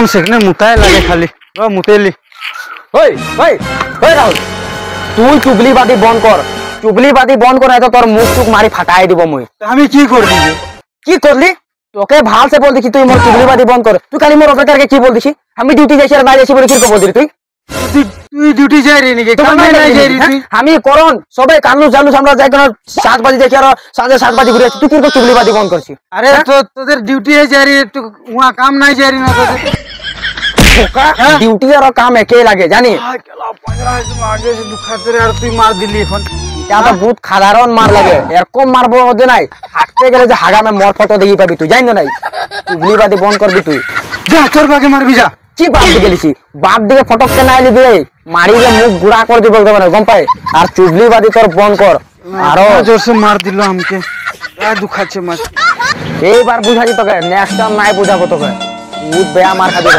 এখন সেখানে মুতায় লাগে খালি মুতেলি। ওই ওই ওই রাহুল, তুই চুগলিবাদী বন্ধ কর, চুগলিবাদী বন্ধ করে তো তোর মুখ চুক মারি ফাটাই দিব মুই। আমি কি করবি? কি করলি? তোকে ভালসে বল দেখি, তুই মোর চুগলিবাদী বন্ধ কর। তুই খালি মোর অপেক্ষাকে কি বল দেখি? আমি ডিউটি যাইছি আর না যাইছি বলে কি বল দিলি তুই? তুই ডিউটি যাই রে নাকি? আমি করন সবাই কানলু জানলু আমরা যাই কেন 7 বাজে দেখি আর সাঁঝে 7 বাজে ঘুরে আসছি, তুই কিন্তু চুগলিবাদী বন্ধ করছিস। আরে তোদের ডিউটি যাই রে, একটু উহা কাম নাই যাই রে না তোদের? ডিউটি আর কাম একে লাগে জানি। আর তুই মার দিলি এখন। এটা তো বহুত সাধারণ মার লাগে, এরকম মারবো যে নাই হাঁটতে গেলে যে হাগামে মর ফটো দেখি পাবি তুই, জানি না নাই? চুগলিবাদী বন্ধ করবি তুই। যা তোর বাকে মারবি যা। কি বাপ দিকে গেলিছি? বাপ দিকে ফটককে না এলি দিয়ে মারিলে মুখ গুড়া করে দিব বলতে পারে, গম পাই? আর চুগলিবাদী তোর বন্ধ কর। আরো জোরসে মার দিল আমাকে, দুখাচ্ছে মার। এইবার বুঝাছি তোকে, নেক্সট টাইম নাই বুঝাবো তোকে। বেয়া মার খাবি।